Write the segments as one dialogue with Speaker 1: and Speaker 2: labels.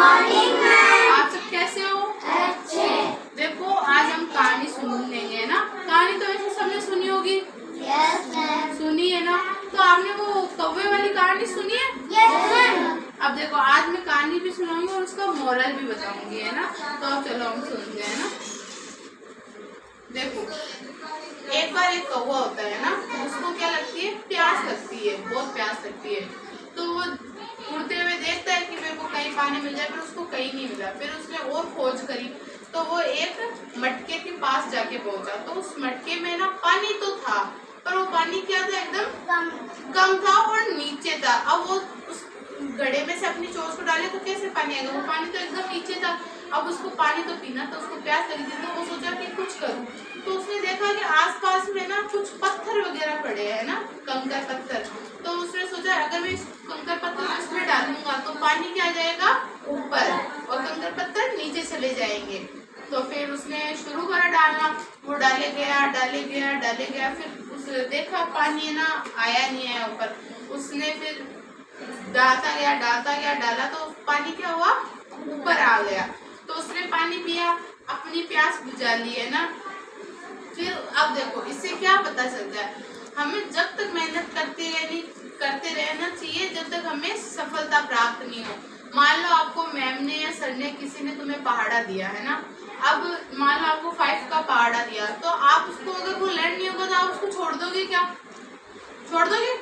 Speaker 1: Morning ma'am.
Speaker 2: आप सब कैसे हो?
Speaker 1: अच्छे।
Speaker 2: देखो आज हम कहानी सुन लेंगे ना। कहानी तो वैसे सबने सुनी होगी।
Speaker 1: Yes ma'am.
Speaker 2: सुनी है ना। तो आपने वो कौवे वाली कहानी सुनी है?
Speaker 1: Yes ma'am.
Speaker 2: अब देखो आज मैं कहानी भी सुनाऊंगी और उसका मोरल भी बताऊंगी, है ना। तो अब चलो हम सुनते हैं ना। देखो एक बार एक कौवा होता है ना, उसको क्या लगती है? प्यास लगती है, बहुत प्यास लगती है। तो वो उड़ते हुए देखता है कि मेरे को कहीं पानी मिल जाए, फिर उसको कहीं नहीं मिला। फिर उसने और खोज करी तो वो एक मटके के पास जाके पहुंचा। तो उस मटके में ना पानी तो था, पर वो पानी क्या था? एकदम कम था और नीचे था। अब वो उस घड़े में से अपनी चोंच को डाले तो कैसे पानी आएगा? वो पानी तो एकदम नीचे था। अब उसको पानी तो पीना था, उसको प्यास लगी थी। तो वो सोचा कि कुछ करूं। तो उसने देखा कि आसपास में ना कुछ पत्थर वगैरह पड़े हैं ना, कंकर पत्थर। तो उसने सोचा अगर मैं कंकर पत्थर इसमें डालूंगा तो पानी क्या जाएगा? ऊपर, और कंकर पत्थर नीचे चले जाएंगे। तो फिर उसने शुरू करा डालना। वो डाले गया। फिर उसने देखा पानी ना आया नहीं है ऊपर। उसने फिर डाला तो पानी क्या हुआ? ऊपर आ गया। तो उसने पानी पिया, अपनी प्यास बुझा ली, है ना। फिर अब देखो इससे क्या पता चलता है? हमें जब तक मेहनत करते रहना चाहिए जब तक हमें सफलता प्राप्त नहीं हो। मान लो आपको मैम ने या सर ने किसी ने तुम्हें पहाड़ा दिया, है ना। अब मान लो आपको 5 का पहाड़ा दिया, तो आप उसको अगर वो लर्न नहीं होगा तो आप उसको छोड़ दोगे क्या? छोड़ दोगे?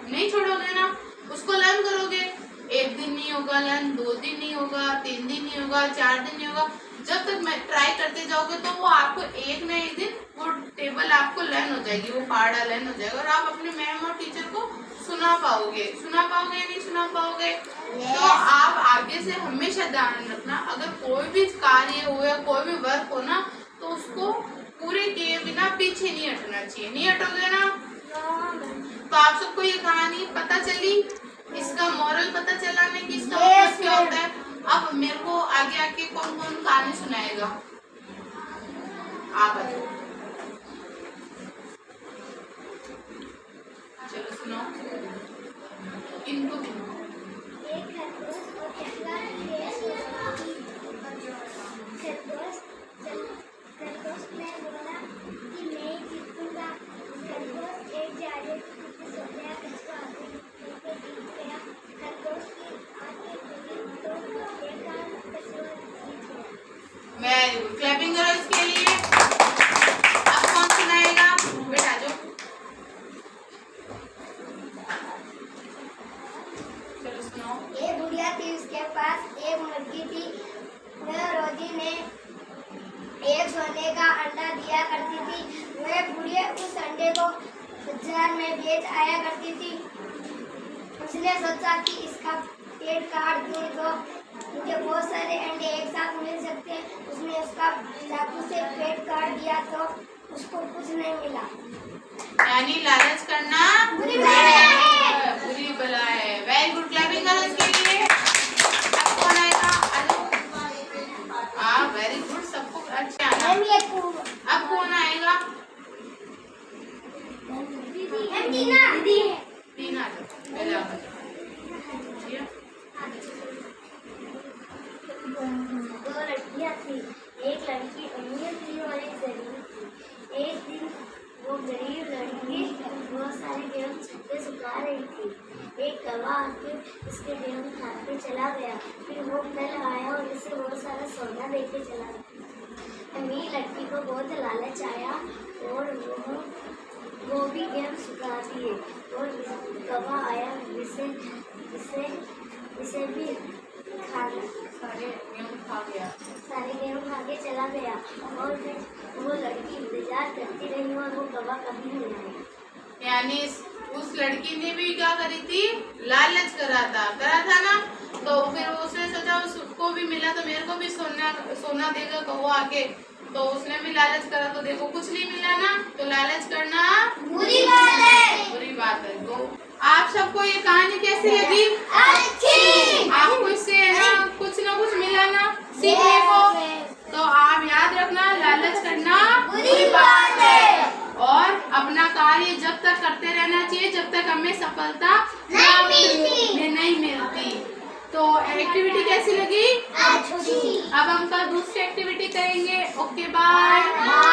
Speaker 2: नहीं छोड़ोगे ना, उसको लर्न करोगे। 1 दिन नहीं होगा लर्न, 2 दिन नहीं होगा, 3 दिन नहीं होगा, 4 दिन नहीं होगा। जब तक मैं ट्राई करते जाओगे तो वो आपको एक न एक दिन वो टेबल आपको लर्न हो जाएगी, वो पहाड़ा लर्न हो जाएगा और आप अपने मैम और टीचर को सुना पाओगे या नहीं सुना पाओगे। तो आप आगे से हमेशा ध्यान रखना, अगर कोई भी कार्य हो या कोई भी वर्क हो ना, तो उसको पूरे किए बिना पीछे नहीं हटना चाहिए। नहीं हटोगे ना। तो आप सबको ये कहानी पता चली, इसका मॉरल पता चला नहीं कि इसका मतलब क्या होता है। अब मेरे को आगे कौन कौन कहानी सुनाएगा? आप बताओ। चलो सुनाओ, इनको भी। वेरी गुड, क्लैपिंग करो इसके लिए। अब कौन सुनाएगा? बेटा आ जाओ, चलो सुनाओ।
Speaker 1: एक बुढ़िया थी, उसके पास एक मुर्गी थी। वह रोजी ने एक सोने का अंडा दिया करती थी। वह बुढ़िया उस अंडे को बाजार में बेच आया करती थी। उसने सोचा कि इसका पेट काट दूं तो मुझे बहुत सारे अंडे एक साथ मिल सकते हैं। उसने उसका चाकू से पेट काट दिया तो उसको कुछ नहीं मिला।
Speaker 2: यानी लालच करना
Speaker 1: बुरी बला है।
Speaker 2: बुरी बला है। वेरी गुड, क्लैपिंग करो इसके लिए। अब कौन आएगा? हाँ वेरी गुड, सबको अच्छा आना। अब कौन आएगा? टीना पहले आप बताओ।
Speaker 1: दो लड़कियां थी, एक लड़की अमीर थी और एक गरीब थी। एक दिन वो गरीब लड़की बहुत सारे गेहूं छत्ते सुखा रही थी। एक कौवा आकर उसके गेहूं खा के चला गया। फिर वो कल आया और उसे बहुत सारा सोना देके चला गया। अमीर लड़की को बहुत लालच आया और वो भी गेहूं सुखा दिए और कौवा आया इसे भी
Speaker 2: सारे
Speaker 1: गेहूं खा के चला गया। और फिर वो लड़की इंतजार करती रही और वो कौवा कभी नहीं आया।
Speaker 2: यानी उस लड़की ने भी क्या करी थी? लालच करा था ना। तो फिर उसने सोचा उसको भी मिला तो मेरे को भी सोना देगा कौवा आके। तो उसने भी लालच करा तो देखो कुछ नहीं मिला ना। तो लालच करना
Speaker 1: बुरी बात है।
Speaker 2: बुरी बात है। तो आप सबको ये कहानी कैसी लगी?
Speaker 1: अच्छी।
Speaker 2: आपको इससे कुछ ना कुछ मिला ना सीखने को। तो आप याद रखना, लालच करना
Speaker 1: बुरी बात है
Speaker 2: और अपना कार्य जब तक करते रहना चाहिए जब तक हमें सफलता
Speaker 1: नहीं मिलती।
Speaker 2: नहीं मिलती। तो एक्टिविटी कैसी लगी?
Speaker 1: अच्छी।
Speaker 2: अब हम कल दूसरी एक्टिविटी करेंगे। Okay bye.